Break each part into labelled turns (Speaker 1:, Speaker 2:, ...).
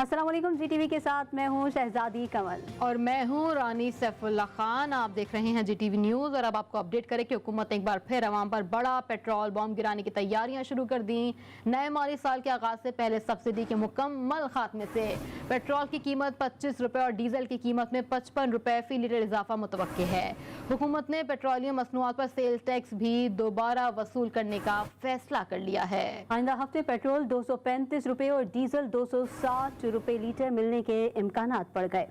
Speaker 1: अस्सलाम वालेकुम। GTV के साथ मैं हूँ शहजादी कमल
Speaker 2: और मैं हूँ रानी सैफुल्ला खान। आप देख रहे हैं GTV न्यूज़ और अब आपको अपडेट करें कि हुकूमत ने एक बार फिर अवाम पर बड़ा पेट्रोल बम गिराने की तैयारियां शुरू कर दी। नए माली साल के आगाज से पहले सब्सिडी के मुकम्मल खात्मे से पेट्रोल की कीमत 25 रुपये और डीजल की कीमत में 55 रुपये फी लीटर इजाफा मुतवक्के है। हुकूमत ने पेट्रोलियम मसनूआत पर सेल टैक्स भी दोबारा वसूल करने का फैसला कर लिया है।
Speaker 1: आइंदा हफ्ते पेट्रोल 235 रुपये और डीजल 260 रुपये लीटर मिलने के इम्कानात बढ़ गए।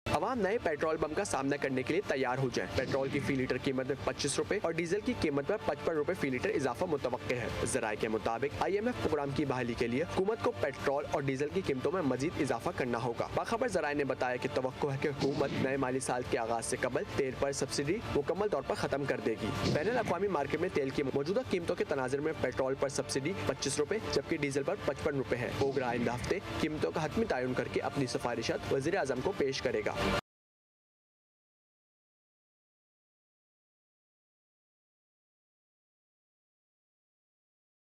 Speaker 3: आवाम नए पेट्रोल बम का सामना करने के लिए तैयार हो जाएं। पेट्रोल की फी लीटर कीमत में 25 रुपए और डीजल की कीमत में 55 रुपए फी लीटर इजाफा मुतवक्के है। ज़राए के मुताबिक IMF प्रोग्राम की बहाली के लिए हुकूमत को पेट्रोल और डीजल की कीमतों में मजीद इजाफा करना होगा। बाखबर ज़राए ने बताया कि तवक्को है कि हुकूमत नए माली साल के आगाज से कबल तेल पर सब्सिडी मुकम्मल तौर पर खत्म कर देगी। बैनुल अक़वामी मार्केट में तेल की मौजूदा कीमतों के तनाज़ुर में पेट्रोल पर सब्सिडी 25 रुपए जबकि डीजल पर 55 रुपए है। ओगरा आइंदा हफ्ते कीमतों का हतमी तयन करके अपनी सिफारिशात वज़ीर आज़म को पेश करेगा।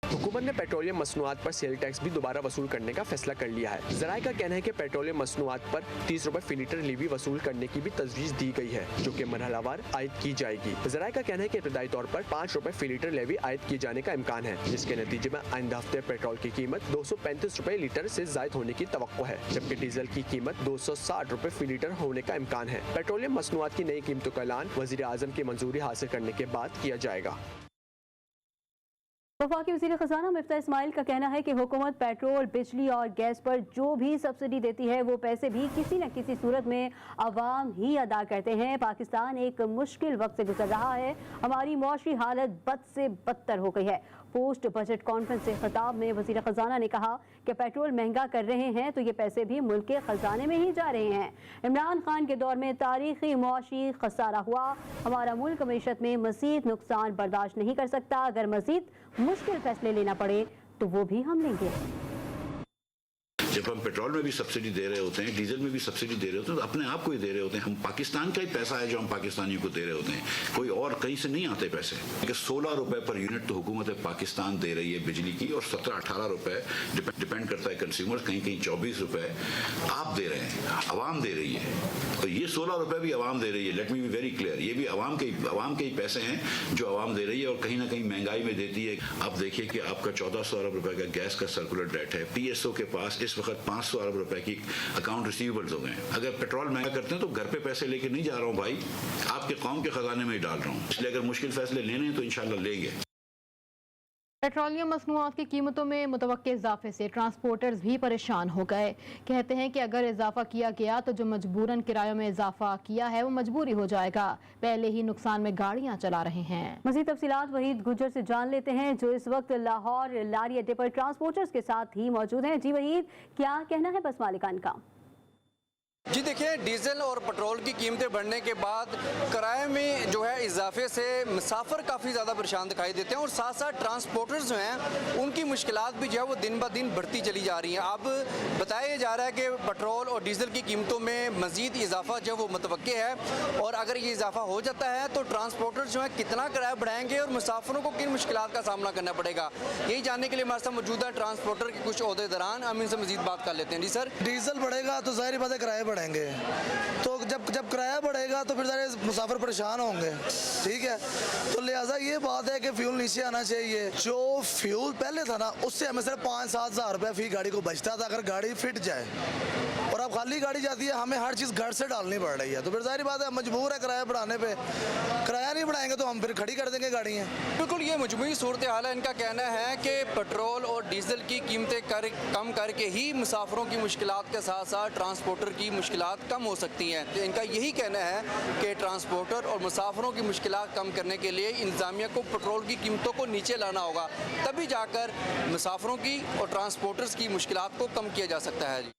Speaker 3: हुकूमत ने पेट्रोलियम मसनूआत पर सेल टैक्स भी दोबारा वसूल करने का फैसला कर लिया है। ज़राए का कहना है कि पेट्रोलियम मसनूआत पर 30 रुपए फी लीटर लीवी वसूल करने की भी तजवीज़ दी गई है, जो कि मरहलावार आयद की जाएगी। ज़राए का कहना है कि इब्तदाई तौर पर 5 रुपए फी लीटर लेवी आयद किए जाने का इम्कान है, जिसके नतीजे में आइंदा हफ्ते पेट्रोल की कीमत 235 रुपए लीटर से जायद होने की तवक्को है, जबकि डीजल की कीमत 260 रुपए फी लीटर होने का इम्कान है। पेट्रोलियम मसनूआत की नई कीमतों का ऐलान वज़ीर आज़म की मंजूरी हासिल करने के बाद किया जाएगा।
Speaker 1: वफाकी वज़ीर ख़ज़ाना मिफ्ता इस्माइल का कहना है कि हुकूमत पेट्रोल, बिजली और गैस पर जो भी सब्सिडी देती है वो पैसे भी किसी न किसी सूरत में अवाम ही अदा करते हैं। पाकिस्तान एक मुश्किल वक्त से गुजर रहा है। हमारी मौशी हालत बद से बदतर हो गई है। पोस्ट बजट कॉन्फ्रेंस से खिताब में वज़ीर ख़ज़ाना ने कहा कि पेट्रोल महंगा कर रहे हैं तो ये पैसे भी मुल्क के ख़जाने में ही जा रहे हैं। इमरान खान के दौर में तारीखी मौशी खसारा हुआ। हमारा मुल्क मईशत में मज़ीद नुकसान बर्दाश्त नहीं कर सकता। अगर मज़ीद मुश्किल फैसले लेना पड़े तो वो भी हम लेंगे।
Speaker 4: जब हम पेट्रोल में भी सब्सिडी दे रहे होते हैं, डीजल में भी सब्सिडी दे रहे होते हैं, तो अपने आप को ही दे रहे होते हैं। हम पाकिस्तान का ही पैसा है जो हम पाकिस्तानियों को दे रहे होते हैं, कोई और कहीं से नहीं आते पैसे। 16 रुपए पर यूनिट तो हुकूमत पाकिस्तान दे रही है बिजली की, और 17-18 रुपए डिपेंड करता है कंज्यूमर, कहीं कहीं 24 रुपए आप दे रहे हैं, आवाम दे रही है। तो ये 16 रुपए भी आवाम दे रही है। Let me be very clear, ये भी आवाम के ही पैसे हैं जो आवाम दे रही है, और कहीं ना कहीं महंगाई में देती है। आप देखिए कि आपका 1400 अरब रुपए का गैस का सर्कुलर डेट है। PSO के पास इस वक्त 500 अरब रुपए की अकाउंट रिसीवेबल्स हो गए हैं। अगर पेट्रोल महंगा करते हैं तो घर पे पैसे लेके नहीं जा रहा हूं भाई, आपके कौम के खजाने में ही डाल रहा हूं। इसलिए अगर मुश्किल फैसले लेने हैं तो इंशाल्लाह लेंगे।
Speaker 2: पेट्रोलियम मसनूआत की कीमतों में मुतवक्के इजाफे से ट्रांसपोर्टर्स भी परेशान हो गए। कहते हैं कि अगर इजाफा किया गया तो जो मजबूरन किरायों में इजाफा किया है वो मजबूरी हो जाएगा। पहले ही नुकसान में गाड़ियां चला रहे हैं।
Speaker 1: मज़ीद तफसीलात वहीद गुजर से जान लेते हैं, जो इस वक्त लाहौर लारी अड्डे पर ट्रांसपोर्टर्स के साथ ही मौजूद हैं। जी वहीद, क्या कहना है बस मालिकान का?
Speaker 5: जी देखिए, डीजल और पेट्रोल की कीमतें बढ़ने के बाद किराए में जो है इजाफे से मुसाफिर काफ़ी ज़्यादा परेशान दिखाई देते हैं, और साथ साथ ट्रांसपोर्टर्स जो हैं उनकी मुश्किलात भी जो है वो दिन ब दिन बढ़ती चली जा रही हैं। अब बताया जा रहा है कि पेट्रोल और डीजल की कीमतों में मज़ीद इजाफा जो है वो मुतवक्के है, और अगर ये इजाफा हो जाता है तो ट्रांसपोर्टर्स जो है कितना किराया बढ़ाएंगे और मुसाफिरों को किन मुश्किलात का सामना करना पड़ेगा, यही जानने के लिए हमारे साथ मौजूदा ट्रांसपोर्टर के कुछ ओहदेदारान, हम इनसे मज़ीद बात कर लेते हैं। जी सर,
Speaker 6: डीजल बढ़ेगा तो ज़ाहिर बात है किराए बढ़ेंगे, तो जब किराया बढ़ेगा तो फिर सारे मुसाफिर परेशान होंगे। ठीक है, तो लिहाजा ये बात है कि फ्यूल नीचे आना चाहिए। जो फ्यूल पहले था ना, उससे हमें सिर्फ 5-7 हज़ार रुपये फी गाड़ी को बचता था अगर गाड़ी फिट जाए, और अब खाली गाड़ी जाती है, हमें हर चीज़ घर से डालनी पड़ रही है। तो फिर जाहिर बात है मजबूर है किराया बढ़ाने पे। किराया नहीं बढ़ाएंगे तो हम फिर खड़ी कर देंगे गाड़ियाँ।
Speaker 5: बिल्कुल, ये मजबूरी सूरत हाल है। इनका कहना है कि पेट्रोल और डीजल की कीमतें कम करके ही मुसाफिरों की मुश्किलात के साथ साथ ट्रांसपोर्टर की मुश्किलात कम हो सकती हैं। तो इनका यही कहना है कि ट्रांसपोर्टर और मुसाफिरों की मुश्किलात कम करने के लिए इंतजामिया को पेट्रोल की कीमतों को नीचे लाना होगा, तभी जाकर मुसाफिरों की और ट्रांसपोर्टर्स की मुश्किलात को कम किया जा सकता है।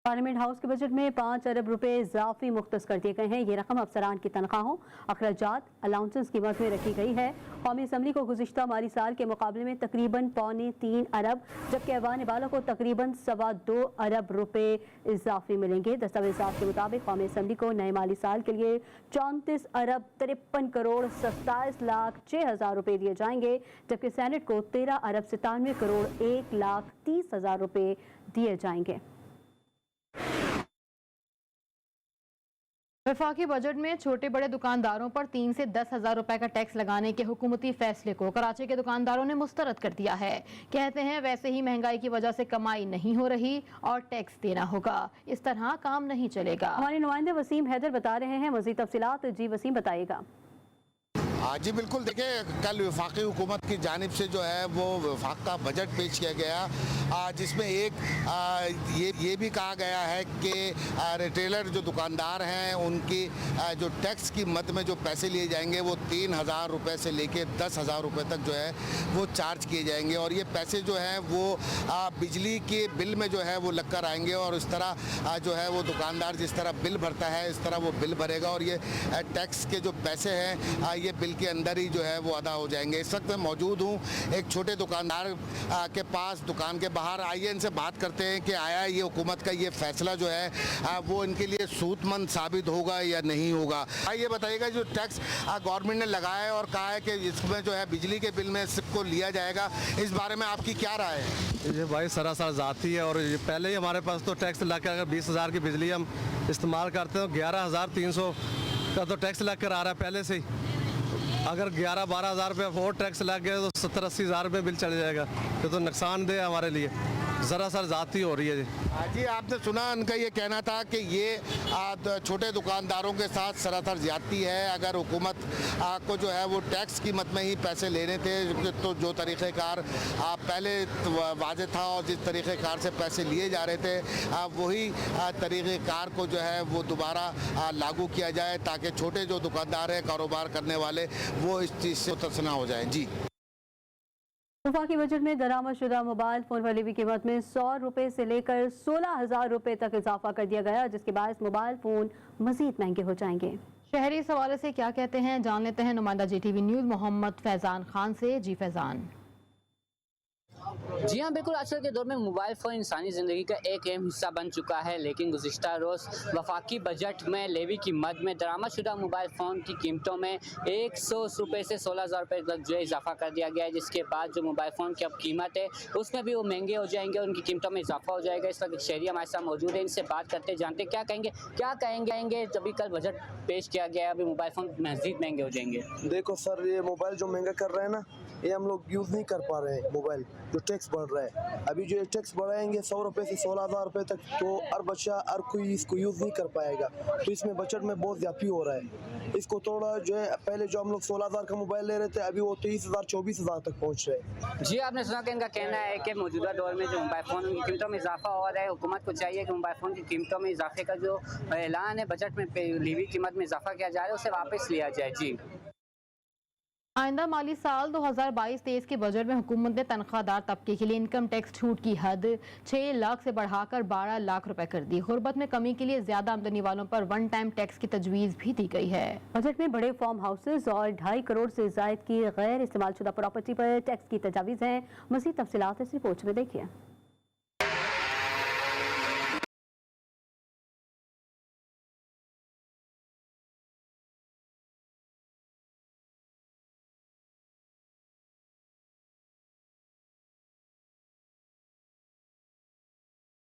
Speaker 1: पार्लियामेंट हाउस के बजट में 5 अरब रुपए इजाफी मुख्तस कर दिए गए हैं। ये रकम अफसरान की तनख्वाहों, अखराजात, अलाउंसेस की मद में रखी गई है। कौमी असम्बली को गुज़िश्ता माली साल के मुकाबले में तकरीबन 3.25 अरब जबकि ऐवान बाला को तकरीबन 2.25 अरब रुपए इजाफी मिलेंगे। दस्तावेज़ात के मुताबिक कौमी असम्बली को नए माली साल के लिए 34 अरब 53 करोड़ 27 लाख 6 हज़ार रुपए दिए जाएंगे, जबकि सेनेट को 13 अरब 97 करोड़ 1 लाख 30 हज़ार रुपए दिए जाएंगे।
Speaker 2: वफाकी बजट में छोटे बड़े दुकानदारों पर 3 से 10 हज़ार रुपए का टैक्स लगाने के हुकूमती फैसले को कराची के दुकानदारों ने मुस्तरद कर दिया है। कहते हैं वैसे ही महंगाई की वजह से कमाई नहीं हो रही और टैक्स देना होगा, इस तरह काम नहीं चलेगा।
Speaker 1: हमारे नुमाइंदे वसीम हैदर बता रहे हैं। मज़ीद तफसीलात जी वसीम बताइएगा।
Speaker 7: जी बिल्कुल, देखिए कल वफाकी हुकूमत की जानिब से जो है वो वफाक का बजट पेश किया गया, जिसमें ये भी कहा गया है कि रिटेलर जो दुकानदार हैं उनकी जो टैक्स की मद में जो पैसे लिए जाएंगे वो 3,000 रुपये से लेके 10,000 रुपये तक जो है वो चार्ज किए जाएंगे और ये पैसे जो हैं वो बिजली के बिल में जो है वो लग कर आएंगे और इस तरह जो है वो दुकानदार जिस तरह बिल भरता है इस तरह वो बिल भरेगा और ये टैक्स के जो पैसे हैं ये बिल के अंदर ही जो है वो अदा हो जाएंगे। इस वक्त मैं मौजूद हूँ एक छोटे दुकानदार के पास, दुकान के बाहर। आइए इनसे बात करते हैं कि आया ये हुकूमत का ये फैसला जो है वो इनके लिए सूदमंद साबित होगा या नहीं होगा। ये बताइएगा जो टैक्स गवर्नमेंट ने लगाया है और कहा है कि इसमें जो है बिजली के बिल में इसको लिया जाएगा, इस बारे में आपकी क्या राय है?
Speaker 8: ये भाई सरासर ज़ाती है और ये पहले ही हमारे पास तो टैक्स लग कर अगर 20,000 की बिजली हम इस्तेमाल करते हैं तो 11,300 का तो टैक्स लग कर आ रहा है पहले से ही। अगर 11-12 हज़ार रुपये और टैक्स लग गए तो 70-80 हज़ार रुपये बिल चले जाएगा, तो नुकसानदेह हमारे लिए ज़रा सर ज़ाती हो रही है
Speaker 7: जी। आपने सुना उनका ये कहना था कि ये छोटे दुकानदारों के साथ सरासर ज़्यादती है। अगर हुकूमत को जो है वो टैक्स की मद में ही पैसे लेने थे तो जो तरीक़ेकार पहले वाज़े था और जिस तरीक़ेकार से पैसे लिए जा रहे थे वही तरीक़ेकार को जो है वो दोबारा लागू किया जाए ताकि छोटे जो दुकानदार हैं, कारोबार करने वाले, वो इस चीज़ से मुतसना हो जाए। जी।
Speaker 1: वफाकी बजट में दरामदशुदा मोबाइल फ़ोन वाली की कीमत में 100 रुपये से लेकर 16,000 रुपये तक इजाफा कर दिया गया, जिसके बाद मोबाइल फ़ोन मज़ीद महंगे हो जाएंगे।
Speaker 2: शहरी इस हवाले से क्या कहते हैं जान लेते हैं नुमाइंदा JTV न्यूज़ मोहम्मद फैज़ान खान से। जी फैज़ान।
Speaker 9: जी हाँ, बिल्कुल। आजकल के दौर में मोबाइल फ़ोन इंसानी ज़िंदगी का एक अहम हिस्सा बन चुका है, लेकिन गुज़िश्ता रोज़ वफाकी बजट में लेवी की मद में दरामदशुदा मोबाइल फ़ोन की कीमतों में 100 रुपये से 16,000 रुपये तक जो है इजाफा कर दिया गया है, जिसके बाद जो मोबाइल फ़ोन की अब कीमत है उसमें भी वो महंगे हो जाएंगे, उनकी कीमतों में इजाफा हो जाएगा। इस वक्त शहरी हमारे साथ मौजूद है, इनसे बात करते जानते क्या कहेंगे जब कल बजट पेश किया गया है, अभी मोबाइल फ़ोन मज़ीद महंगे हो जाएंगे।
Speaker 10: देखो सर, ये मोबाइल जो महंगा कर रहे हैं ना, ये हम लोग यूज़ नहीं कर पा रहे हैं। मोबाइल जो टैक्स बढ़ रहा है, अभी जो ये टैक्स बढ़ाएंगे 100 रुपये से 16,000 रुपये तक, तो हर बच्चा हर कोई इसको यूज़ नहीं कर पाएगा, तो इसमें बजट में बहुत ज़्यादा हो रहा है। इसको थोड़ा जो है, पहले जो हम लोग 16,000 का मोबाइल ले रहे थे अभी वो 23,000 24,000 तक पहुँच रहे हैं।
Speaker 9: जी, आपने सुना कि इनका कहना है कि मौजूदा दौर में जो मोबाइल फ़ोन की कीमतों में इजाफा हो रहा है, हुकूमत को चाहिए कि मोबाइल फ़ोन की कीमतों में इजाफे का जो ऐलान है बजट में लेवी कीमत में इजाफा किया जा रहा है उसे वापस लिया जाए। जी।
Speaker 2: आइंदा माली साल 2022-23 के बजट में हुकूमत ने तनख्वाहदार तबके के लिए इनकम टैक्स छूट की हद 6 लाख से बढ़ाकर 12 लाख रुपए कर दी। गुर्बत में कमी के लिए ज्यादा आमदनी वालों पर वन टाइम टैक्स की तजवीज़ भी दी गई है।
Speaker 1: बजट में बड़े फार्म हाउसेज और 2.5 करोड़ से जायद की गैर इस्तेमाल शुदा प्रॉपर्टी पर टैक्स की तजावीज़ हैं। मज़ीद तफसीलात इस रिपोर्ट में देखिए।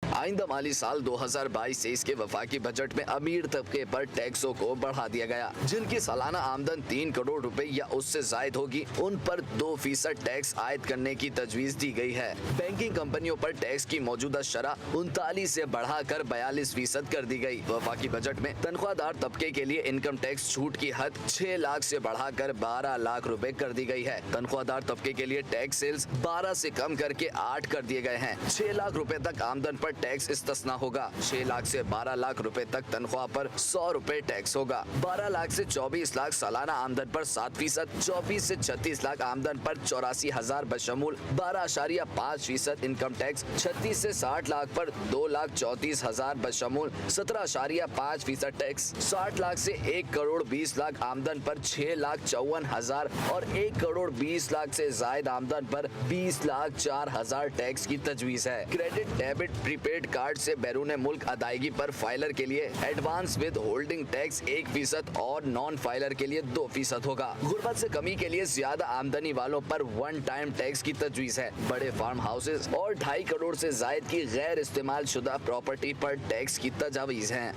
Speaker 11: आइंदा माली साल 2022-23 के वफाकी बजट में अमीर तबके पर टैक्सों को बढ़ा दिया गया। जिनकी सालाना आमदन 3 करोड़ रुपए या उससे जायद होगी, उन पर 2% टैक्स आयद करने की तजवीज दी गई है। बैंकिंग कंपनियों पर टैक्स की मौजूदा शरह 39 से बढ़ाकर 42% कर दी गई। वफाकी बजट में तनख्वाहदार तबके के लिए इनकम टैक्स छूट की हद 6 लाख से बढ़ाकर 12 लाख रुपए कर दी गई है। तनख्वाहदार तबके के लिए टैक्स सेल्स 12 से कम करके 8 कर दिए गए हैं। 6 लाख रुपए तक आमदन पर टैक्स टैक्स इस्तेस्ना होगा। 6 लाख से 12 लाख रुपए तक तनख्वाह पर 100 रुपए टैक्स होगा। 12 लाख से 24 लाख सालाना आमदन पर 7%, 24 से 36 लाख आमदन पर 84,000 बशमूल 12.5% इनकम टैक्स, 36 से 60 लाख पर 2,34,000 बशमूल 17.5% टैक्स, 60 लाख से 1 करोड़ 20 लाख आमदन पर 6,54,000 और 1 करोड़ 20 लाख से जायद आमदन पर 20,04,000 टैक्स की तजवीज़ है। क्रेडिट, डेबिट, प्रीपेड कार्ड से बैरून मुल्क अदायगी पर फाइलर के लिए एडवांस विद होल्डिंग टैक्स 1% और नॉन फाइलर के लिए 2% होगा। गुर्बत से कमी के लिए ज्यादा आमदनी वालों पर 1 टाइम टैक्स की तजवीज़ है। बड़े फार्म हाउसेज और 2.5 करोड़ से जायद की गैर इस्तेमाल शुदा प्रॉपर्टी पर टैक्स की तजावीज़ है।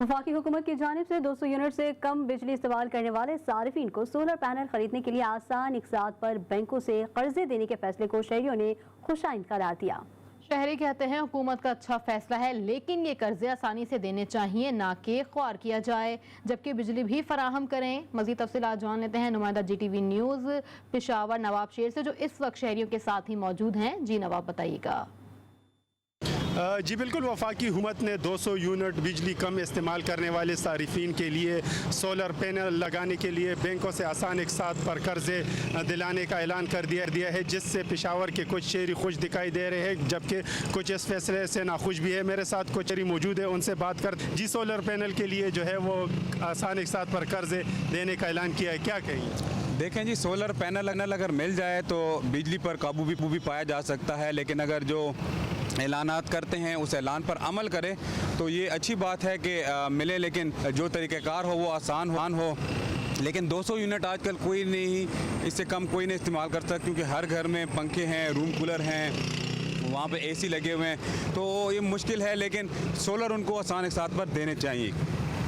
Speaker 1: वफाकी हुकूमत की जानिब से 200 यूनिट से कम बिजली इस्तेमाल करने वाले सारिफिन को सोलर पैनल खरीदने के लिए आसान इक़सात पर बैंकों से कर्जे देने के फैसले को शहरियों ने खुशाइन करार दिया।
Speaker 2: शहरी कहते हैं हुकूमत का अच्छा फैसला है, लेकिन ये कर्जे आसानी से देने चाहिए, ना कि ख्वार किया जाए, जबकि बिजली भी फराहम करें। मज़ीद तफसीलात जान लेते हैं नुमाइंदा GTV न्यूज़ पेशावर नवाब शेर से, जो इस वक्त शहरियों के साथ ही मौजूद हैं। जी नवाब, बताइएगा।
Speaker 12: जी बिल्कुल, वफाकी हुकूमत ने 200 यूनिट बिजली कम इस्तेमाल करने वाले सारिफिन के लिए सोलर पैनल लगाने के लिए बैंकों से आसान इक़सात पर कर्जे दिलाने का ऐलान कर दिया है, जिससे पेशावर के कुछ शहरी खुश दिखाई दे रहे हैं, जबकि कुछ इस फैसले से नाखुश भी है। मेरे साथ कुछ शहरी मौजूद है, उनसे बात कर जी सोलर पैनल के लिए जो है वो आसान इक़सात पर कर्जे देने का ऐलान किया है, क्या कहेंगे?
Speaker 13: देखें जी, सोलर पैनल अगर मिल जाए तो बिजली पर काबू भी पाया जा सकता है, लेकिन अगर जो ऐलानात करते हैं उस ऐलान पर अमल करें तो ये अच्छी बात है कि मिले, लेकिन जो तरीक़ेकार हो वो आसान हो। लेकिन 200 यूनिट आजकल कोई नहीं, इससे कम कोई नहीं इस्तेमाल कर सकता, क्योंकि हर घर में पंखे हैं, रूम कूलर हैं, वहाँ पे AC लगे हुए हैं, तो ये मुश्किल है। लेकिन सोलर उनको आसान इक़सात पर देने चाहिए।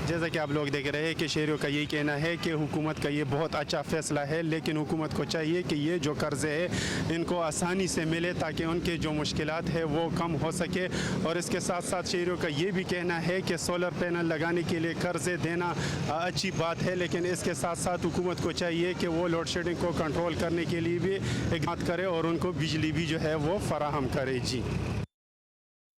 Speaker 12: जैसा कि आप लोग देख रहे हैं कि शहरियों का यही कहना है कि हुकूमत का ये बहुत अच्छा फ़ैसला है, लेकिन हुकूमत को चाहिए कि ये जो कर्ज़े है इनको आसानी से मिले, ताकि उनके जो मुश्किलात है वो कम हो सके। और इसके साथ साथ शहरियों का ये भी कहना है कि सोलर पैनल लगाने के लिए कर्ज़े देना अच्छी बात है, लेकिन इसके साथ साथ हुकूमत को चाहिए कि वो लोड शेडिंग को कंट्रोल करने के लिए भी इक़दाम करे और उनको बिजली भी जो है वो फराहम करे। जी,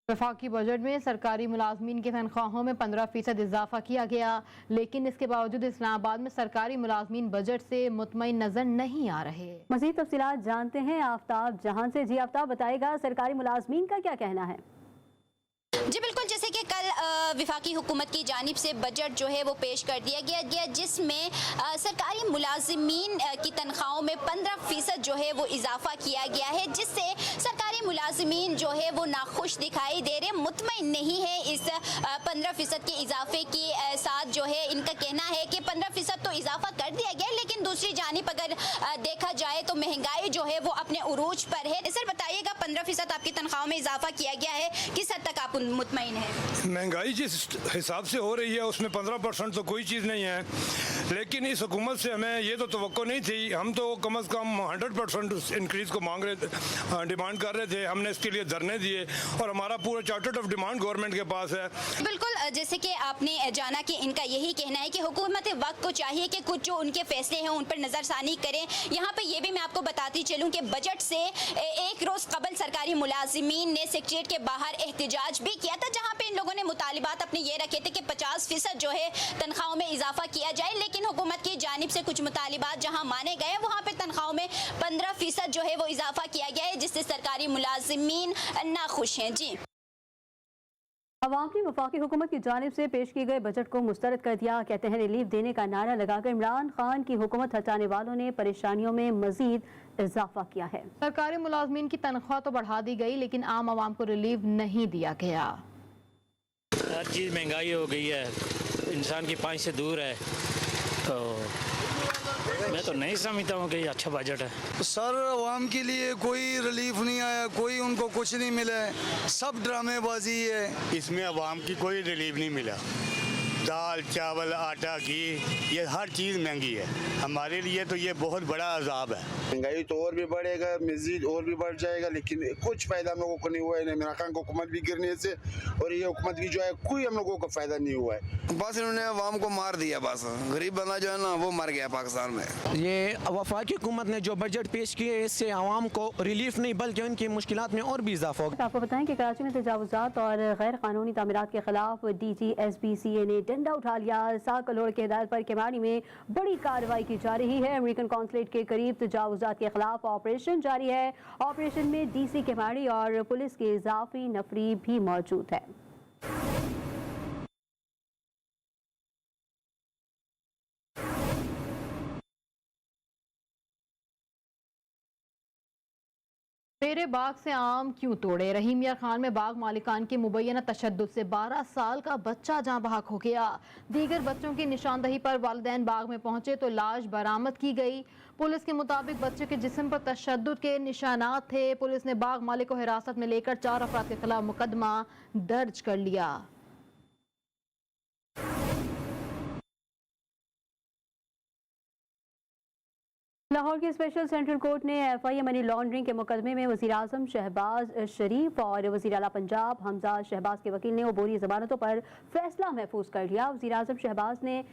Speaker 2: वफाकी बजट में सरकारी मुलाजमीन की तनख्वाहों में 15% इजाफा किया गया, लेकिन इसके बावजूद इस्लामाबाद में सरकारी मुलाजमीन बजट से मुतमईन नजर नहीं आ रहे।
Speaker 1: मज़ीद तफसीलात जानते हैं आफ्ताब जहां से। जी आफ्ताब, बताएगा सरकारी मुलाजमीन का क्या कहना है?
Speaker 14: जी बिल्कुल, जैसे कि कल वफाकी हुकूमत की जानिब से बजट जो है वो पेश कर दिया गया, जिसमें सरकारी मुलाजिमीन की तनख्वाहों में 15% जो है वो इजाफा किया गया है, जिससे सरकारी मुलाजिमीन जो है वो नाखुश दिखाई दे रहे, मुतमईन नहीं है इस 15% के इजाफे के साथ। जो है इनका कहना है कि 15% तो इजाफा कर दिया गया, लेकिन दूसरी जानिब अगर देखा जाए तो महंगाई जो है वो अपने उरूज पर है। सर बताइएगा, 15% आपकी तनख्वाहों में इजाफा किया गया है, किस हद तक आप मुतमईन है?
Speaker 15: महंगाई जिस हिसाब से हो रही है उसमें 15% तो कोई चीज़ नहीं है, लेकिन इस हुकूमत से हमें ये तो तवक्को नहीं थी। हम तो कम से कम 100% इंक्रीज़ को मांग रहे थे, डिमांड कर रहे थे। हमने इसके लिए धरने दिए और हमारा पूरा चार्टर ऑफ डिमांड गवर्नमेंट के पास है।
Speaker 14: बिल्कुल, जैसे कि आपने जाना कि इनका यही कहना है कि हुकूमत वक्त को चाहिए कि कुछ जो उनके फैसले हैं उन पर नज़रसानी करें। यहाँ पे ये भी मैं आपको बताती चलूँ कि बजट से एक रोज़ कबल सरकारी मुलाजिमीन ने सेक्रेटेरिएट के बाहर एहतजाज भी किया था, जहाँ पे इन लोगों ने मुतालिबात अपने ये रखे थे कि 50% जो है तनख्वाहों में इजाफा किया जाए, लेकिन हुकूमत की जानिब से कुछ मुतालिबात जहाँ माने गए वहाँ पे तनख्वाहों में 15% जो है वो इजाफा किया गया है, जिससे सरकारी मुलाजिमीन नाखुश हैं। जी,
Speaker 1: अवाम ने वफाकी हुकूमत की जानिब से पेश किए गए बजट को मुस्तरद कर दिया। कहते हैं रिलीफ देने का नारा लगाकर इमरान खान की हुकूमत हटाने वालों ने परेशानियों में मजीद इजाफा किया है।
Speaker 2: सरकारी मुलाजमीन की तनख्वाह तो बढ़ा दी गई, लेकिन आम आवाम को रिलीफ नहीं दिया गया।
Speaker 16: हर चीज़ महंगाई हो गई है, इंसान की पहुंच से दूर है, तो मैं तो नहीं समझता हूँ कि अच्छा बजट है।
Speaker 6: सर अवाम के लिए कोई रिलीफ नहीं आया, कोई उनको कुछ नहीं मिला है, सब ड्रामेबाजी है।
Speaker 17: इसमें अवाम की कोई रिलीफ नहीं मिला। दाल चावल आटा घी ये हर चीज़ महंगी है। हमारे लिए तो ये बहुत बड़ा अजाब है।
Speaker 18: महंगाई तो और भी बढ़ेगा, मज़ीद और भी बढ़ जाएगा, लेकिन कुछ फ़ायदा हम लोगों को नहीं हुआ है। इमरान खान को हुकूमत भी गिरने से और ये हुकूमत की जो है कोई हम लोगों को फ़ायदा नहीं हुआ है।
Speaker 5: बस इन्होंने अवाम को मार दिया, बस गरीब बंदा जो है ना वो मर गया पाकिस्तान में।
Speaker 19: ये वफाकी हुकूमत ने जो बजट पेश किए इससे आवाम को रिलीफ नहीं बल्कि उनकी मुश्किलात में और भी इजाफा होगा।
Speaker 1: आपको बताएं कि कराची में तजावुजात और गैर कानूनी तामीरात के खिलाफ DGSBCA ने डंडा उठा लिया। 7 करोड़ की हिदायत पर केमाड़ी में बड़ी कार्रवाई की जा रही है। अमेरिकन कॉन्सुलेट के करीब तजावुजात के खिलाफ ऑपरेशन जारी है। ऑपरेशन में DC केमाड़ी और पुलिस के इजाफी नफरी भी मौजूद है।
Speaker 2: मेरे बाग से आम क्यों तोड़े? रहीम मियां खान में बाग मालिकान के मुबैना तशद्दुद से 12 साल का बच्चा जाँ बहक हो गया। दीगर बच्चों की निशानदही पर वालिदैन बाग में पहुंचे तो लाश बरामद की गई। पुलिस के मुताबिक बच्चे के जिस्म पर तशद्दुद के निशानात थे। पुलिस ने बाग मालिक को हिरासत में लेकर 4 अफराद के खिलाफ मुकदमा दर्ज कर लिया।
Speaker 1: लाहौर के स्पेशल सेंट्रल कोर्ट ने FIA मनी लॉन्ड्रिंग के मुकदमे में वज़ीर आज़म शहबाज शरीफ और वज़ीर आला पंजाब हमजा शहबाज के वकील ने अबूरी ज़मानतों पर फैसला महफूज कर लिया। वज़ीर आज़म शहबाज ने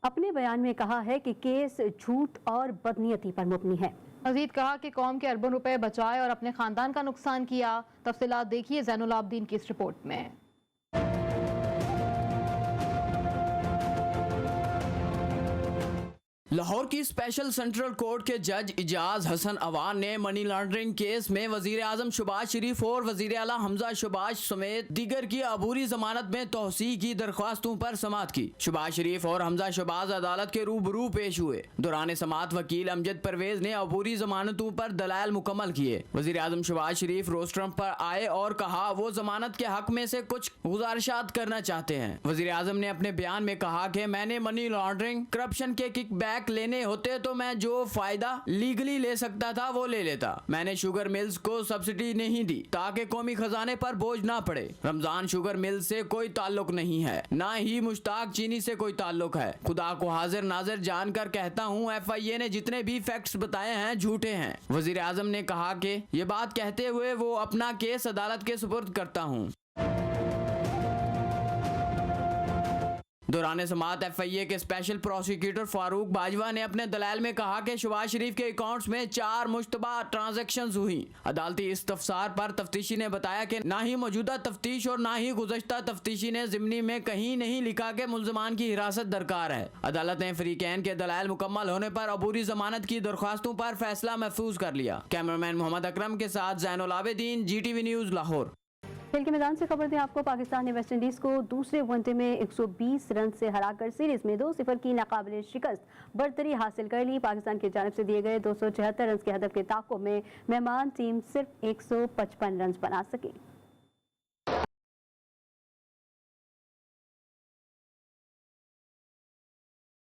Speaker 1: अपने बयान में कहा है कि केस झूठ और बदनीयती पर मुबनी है।
Speaker 2: मजीद कहा कि कौम के अरबों रुपए बचाए और अपने खानदान का नुकसान किया। तफसीलात देखिए ज़ैनुल आबदीन की इस रिपोर्ट में।
Speaker 20: लाहौर की स्पेशल सेंट्रल कोर्ट के जज इजाज हसन अवान ने मनी लॉन्ड्रिंग केस में वजीर आजम शहबाज शरीफ और वजीर आला हमजा शहबाज समेत दीगर की अबूरी जमानत में तौसीह की दरख्वास्तों पर समाअत की। शहबाज शरीफ और हमजा शहबाज अदालत के रूबरू पेश हुए। दौरान समाअत वकील अमजद परवेज ने अबूरी जमानतों पर दलाइल मुकम्मल किए। वजीर आजम शहबाज शरीफ रोस्ट्रम पर आए और कहा वो जमानत के हक में से कुछ गुजारिशात करना चाहते हैं। वजीर आजम ने अपने बयान में कहा कि मैंने मनी लॉन्ड्रिंग करप्शन के किकबैक लेने होते तो मैं जो फायदा लीगली ले सकता था वो ले लेता। मैंने शुगर मिल्स को सब्सिडी नहीं दी ताकि कौमी खजाने पर बोझ ना पड़े। रमजान शुगर मिल से कोई ताल्लुक नहीं है, ना ही मुश्ताक चीनी से कोई ताल्लुक है। खुदा को हाजिर नाजिर जानकर कहता हूँ FIA ने जितने भी फैक्ट्स बताए हैं झूठे हैं। वजीर आजम ने कहा कि ये बात कहते हुए वो अपना केस अदालत के सुपुर्द करता हूँ। दौरान समाअत FIA के स्पेशल प्रोसिक्यूटर फारूक बाजवा ने अपने दलाइल में कहा कि शहबाज शरीफ के अकाउंट्स में 4 मुश्तबा ट्रांजैक्शंस हुई। अदालती इस्तफसार पर तफ्तीशी ने बताया कि ना ही मौजूदा तफ्तीश और ना ही गुज़श्ता तफ्तीशी ने ज़िमनी में कहीं नहीं लिखा कि मुल्ज़मान की हिरासत दरकार है। अदालत ने फरीकैन के दलाइल मुकम्मल होने पर अबूरी जमानत की दरख्वास्तों पर फैसला महफूज कर लिया। कैमरामैन मोहम्मद अकरम के साथ ज़ैनुल आबिदीन, GTV न्यूज़ लाहौर।
Speaker 1: खेल के मैदान से खबर दें आपको, पाकिस्तान ने वेस्ट इंडीज़ को दूसरे वनडे में 120 रन से हराकर सीरीज में 2-0 की नाकाबिले शिकस्त बरतरी हासिल कर ली। पाकिस्तान की जानिब से दिए गए 276 रन के हदफ के ताक़ुब में मेहमान टीम सिर्फ 155 रन बना सकी।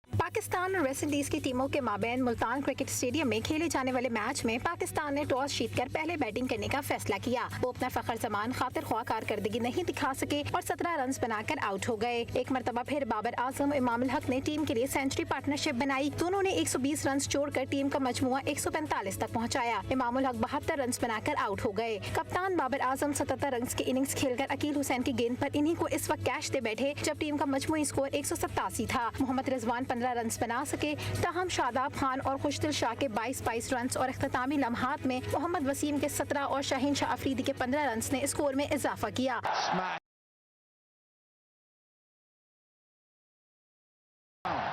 Speaker 21: पाकिस्तान और वेस्ट इंडीज की टीमों के माबैन मुल्तान क्रिकेट स्टेडियम में खेले जाने वाले मैच में पाकिस्तान ने टॉस जीतकर पहले बैटिंग करने का फैसला किया। ओपनर फखर जमान खातिर ख्वाह कारकर्दगी नहीं दिखा सके और 17 रन बनाकर आउट हो गए। एक मरतबा फिर बाबर आजम इमामुल हक ने टीम के लिए सेंचुरी पार्टनरशिप बनाई। दोनों ने 120 रन जोड़कर टीम का मजमुआ 145 तक पहुँचाया। इमामुल हक 72 रन बनाकर आउट हो गए। कप्तान बाबर आजम 77 रन की इनिंग्स खेलकर अकील हुसैन की गेंद पर इन्हीं को इस वक्त कैच दे बैठे जब टीम का मजमुई स्कोर 187 था। मोहम्मद रिजवान 15 रन बना सके। ताहम शादाब खान और खुशदिल शाह के 22 रन और इख्तितामी लम्हात में मोहम्मद वसीम के 17 और शाहीन शाह अफरीदी के 15 रन ने स्कोर में इजाफा किया।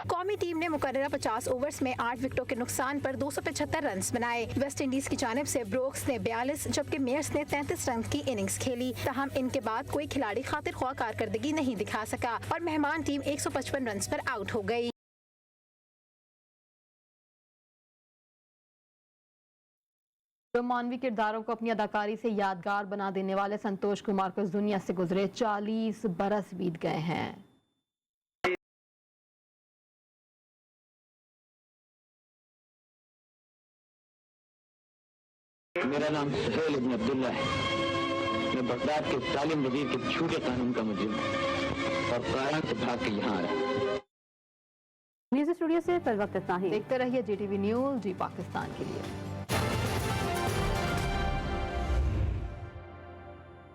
Speaker 21: कौमी टीम ने मुकर्ररा 50 ओवर्स में 8 विकेटों के नुकसान पर 275 रन बनाए। वेस्ट इंडीज की जानिब से ब्रोक्स ने 42 जबकि मेयर्स ने 33 रन की इनिंग्स खेली। ताहम इनके बाद कोई खिलाड़ी खातिर ख्वाह कारकर्दगी नहीं दिखा सका और मेहमान टीम 155 रन पर आउट हो गई।
Speaker 2: मानवी किरदारों को अपनी अदाकारी से यादगार बना देने वाले संतोष कुमार को इस दुनिया से गुजरे 40 बरस बीत गए हैं।
Speaker 22: मेरा नाम सुहेल इब्न अब्दुल्ला है। मैं बगदाद के जालिम वजीर के झूठे कानून का मुजरिम हूँ।
Speaker 3: और काला को भाग के यहाँ आया।
Speaker 1: न्यूज़ स्टूडियो से फिल वक्त इतना ही।
Speaker 2: देखते रहिए GTV न्यूज़, जी पाकिस्तान के लिए।